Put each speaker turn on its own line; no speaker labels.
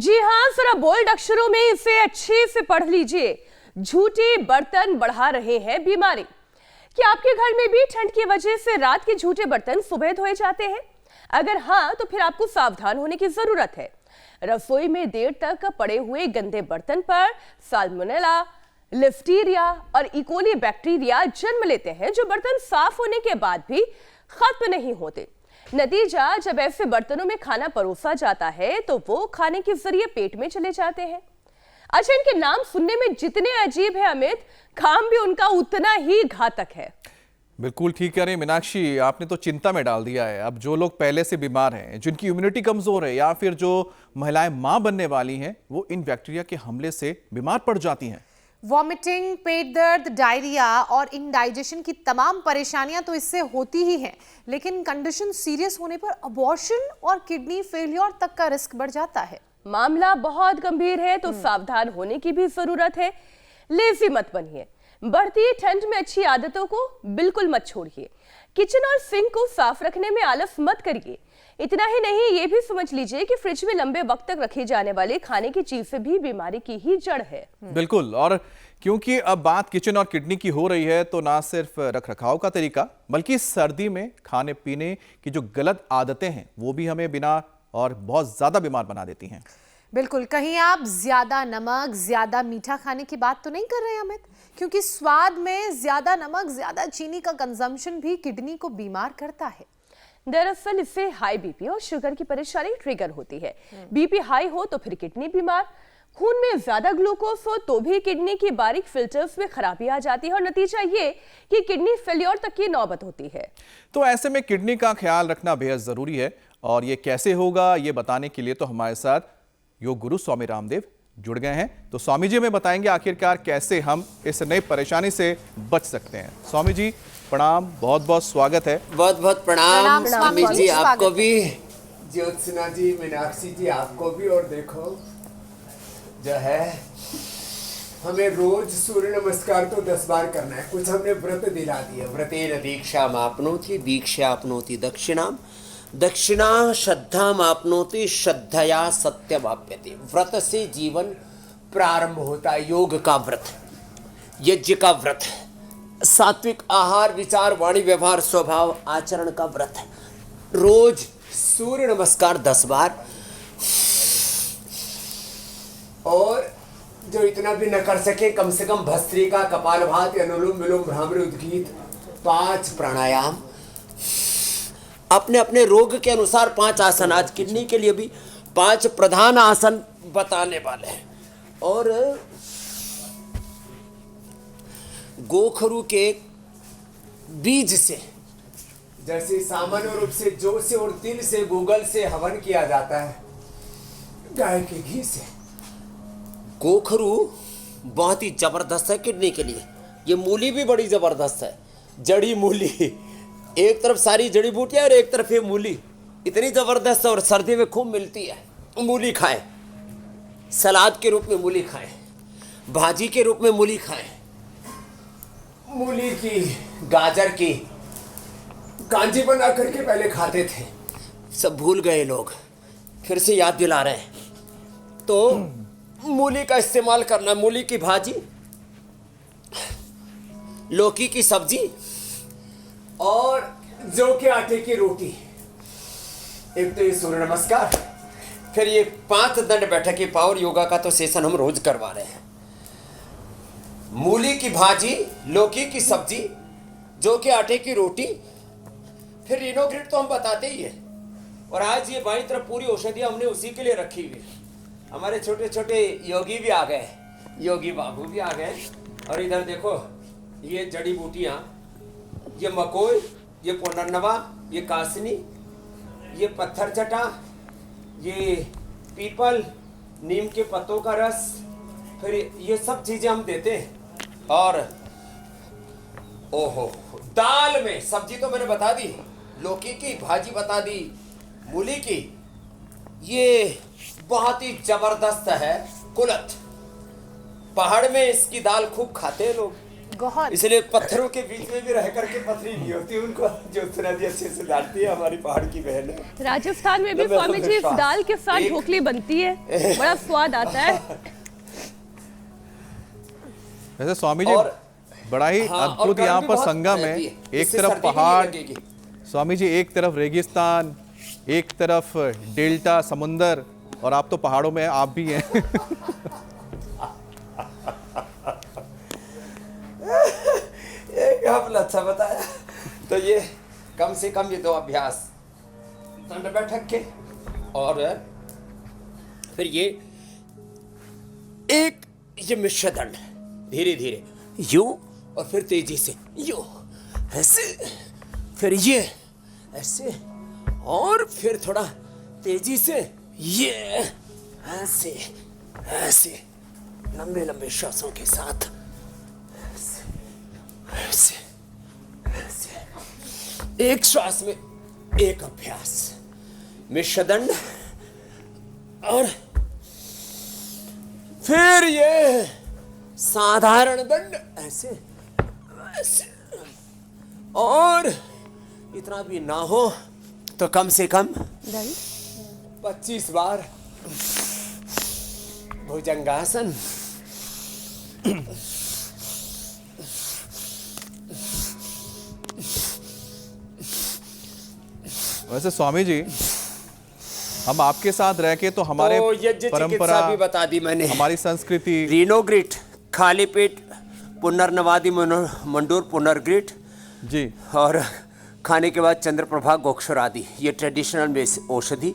जी हाँ, जरा बोल्ड अक्षरों में इसे अच्छे से पढ़ लीजिए। झूठे बर्तन बढ़ा रहे हैं बीमारी। क्या आपके घर में भी ठंड की वजह से रात के झूठे बर्तन सुबह धोए जाते हैं? अगर हाँ, तो फिर आपको सावधान होने की जरूरत है। रसोई में देर तक पड़े हुए गंदे बर्तन पर साल्मोनेला, लिस्टीरिया और इकोली बैक्टीरिया जन्म लेते हैं, जो बर्तन साफ होने के बाद भी खत्म नहीं होते। नतीजा, जब ऐसे बर्तनों में खाना परोसा जाता है तो वो खाने के जरिए पेट में चले जाते हैं। अच्छा, इनके नाम सुनने में जितने अजीब है अमित, काम भी उनका उतना ही घातक है।
बिल्कुल ठीक कह रहे हैं मीनाक्षी, आपने तो चिंता में डाल दिया है। अब जो लोग पहले से बीमार हैं, जिनकी इम्यूनिटी कमजोर है, या फिर जो महिलाएं मां बनने वाली हैं, वो इन बैक्टीरिया के हमले से बीमार पड़ जाती हैं।
वॉमिटिंग, पेट दर्द, डायरिया और इंडाइजेशन की तमाम परेशानियां तो इससे होती ही हैं, लेकिन कंडीशन सीरियस होने पर अबॉर्शन और किडनी फेलियर तक का रिस्क बढ़ जाता है।
मामला बहुत गंभीर है तो सावधान होने की भी जरूरत है। लेजी मत बनिए। बढ़ती ठंड में अच्छी आदतों को बिल्कुल मत छोड़िए। किचन और सिंक को साफ रखने में आलस मत करिए। इतना ही नहीं, ये भी समझ लीजिए कि फ्रिज में लंबे वक्त तक रखे जाने वाले खाने की चीजें भी बीमारी की ही जड़ है।
बिल्कुल, और क्योंकि अब बात किचन और किडनी की हो रही है, तो ना सिर्फ रखरखाव का तरीका, बल्कि सर्दी में खाने पीने की जो गलत आदतें हैं, वो भी हमें बिना और बहुत ज्यादा बीमार बना देती हैं।
बिल्कुल, कहीं आप ज्यादा नमक, ज्यादा मीठा खाने की बात तो नहीं कर रहे हैं अमित? क्योंकि स्वाद में ज्यादा नमक, ज्यादा चीनी का कंजम्पशन भी किडनी को बीमार करता है।
दरअसल इससे हाई बीपी और शुगर की परेशानी ट्रिगर होती है। बीपी हाई हो तो फिर किडनी बीमार, खून में ज्यादा ग्लूकोज हो तो भी किडनी की बारीक फिल्टर्स में खराबी आ जाती है और नतीजा ये कि किडनी फेलियर तक की नौबत होती है।
तो ऐसे में किडनी का ख्याल रखना बेहद जरूरी है, और ये कैसे होगा, ये बताने के लिए तो हमारे साथ योग गुरु स्वामी रामदेव जुड़ गए हैं। तो स्वामी जी हमें बताएंगे आखिरकार कैसे हम इस नई परेशानी से बच सकते हैं। स्वामी जी प्रणाम, बहुत बहुत स्वागत है।
बहुत बहुत प्रणाम स्वामी जी, आपको भी।
ज्योत्सना जी, मीनाक्षी जी, आपको भी। और देखो जो है, हमें रोज सूर्य नमस्कार तो 10 बार करना है। कुछ हमने व्रत दिला दिया।
व्रतेन दीक्षाम आपनोति, दीक्षा आपनोति दक्षिणाम, दक्षिणा श्रद्धाम आपनोति, श्रद्धया सत्यवाप्यते। व्रत से जीवन प्रारंभ होता है। योग का व्रत, यज्ञ का व्रत, सात्विक आहार, विचार, वाणी, व्यवहार, स्वभाव, आचरण का व्रत। रोज सूर्य नमस्कार 10 बार,
और जो इतना भी न कर सके, कम से कम भस्त्रिका, कपालभाति, अनुलोम विलोम, भ्रामरी, उद्गीत,
5 प्राणायाम, अपने अपने रोग के अनुसार 5 आसन। आज किडनी के लिए भी 5 प्रधान आसन बताने वाले हैं। और गोखरू के बीज से,
जैसे सामान्य रूप से जौ से और तिल से, गूगल से हवन किया जाता है, गाय के घी से।
गोखरू बहुत ही जबरदस्त है किडनी के लिए। ये मूली भी बड़ी जबरदस्त है, जड़ी मूली। एक तरफ सारी जड़ी बूटियां और एक तरफ ये मूली, इतनी जबरदस्त है। और सर्दी में खूब मिलती है। मूली खाएं, सलाद के रूप में मूली खाएं, भाजी के रूप में मूली खाएं।
मूली की, गाजर की कांजी बना करके पहले खाते थे,
सब भूल गए लोग, फिर से याद दिला रहे हैं। तो मूली का इस्तेमाल करना। मूली की भाजी, लौकी की सब्जी
और जौ के आटे की रोटी। एक तो ये सूर्य नमस्कार,
फिर ये 5 दंड बैठक की पावर योगा का तो सेशन हम रोज करवा रहे हैं। मूली की भाजी, लौकी की सब्जी, जौ के आटे की रोटी, फिर रिनोग्रिड तो हम बताते ही है। और आज ये बाईं तरफ पूरी औषधियां हमने उसी के लिए रखी हुई है। हमारे छोटे छोटे योगी भी आ गए, योगी बाबू भी आ गए। और इधर देखो, ये जड़ी बूटियां, ये मकोई, ये पुनर्नवा, ये कासनी, ये पत्थर चटा, ये पीपल, नीम के पत्तों का रस, फिर ये सब चीजें हम देते हैं। और ओहो, दाल में सब्जी तो मैंने बता दी, लौकी की भाजी बता दी, मूली की, ये बहुत ही जबरदस्त है कुलथ। पहाड़ में इसकी दाल खूब खाते हैं लोग।
गौहर।
इसलिए पत्थरों के बीच में भी रह करके पथरी नहीं होती उनको। ज्योत्सना जी अच्छे से जानती है, हमारी पहाड़ की बहन है।
राजस्थान में भी स्वामी जी इस दाल के साथ ढोकली बनती है, बड़ा स्वाद आता है।
वैसे स्वामी जी बड़ा ही अद्भुत यहाँ पर संगम है। एक तरफ पहाड़, स्वामी जी एक तरफ रेगिस्तान, एक तरफ डेल्टा समुंदर, और आप तो पहाड़ों में आप भी हैं।
एक आपने अच्छा बताया। तो ये कम से कम ये 2 अभ्यास दंड बैठक के, और फिर ये मिश्र दंड, धीरे धीरे यूं और फिर तेजी से यूं, ऐसे, फिर ये ऐसे, और फिर थोड़ा तेजी से ये ऐसे ऐसे, लंबे लंबे श्वासों के साथ ऐसे ऐसे, एक श्वास में एक अभ्यास, मिश्र दंड, और फिर ये साधारण दंड, ऐसे ऐसे, और इतना भी ना हो तो कम से कम 25 बार भुजंगासन।
वैसे स्वामी जी हम आपके साथ रह के तो हमारे
तो यज्ञ
परंपरा
चिकित्सा भी बता दी मैंने,
हमारी संस्कृति,
रीनोग्रिट, खाली पेट पुनर्नवादि मंडूर पुनर्ग्रिट
जी,
और खाने के बाद चंद्रप्रभा गोक्षर आदि, ये ट्रेडिशनल औषधि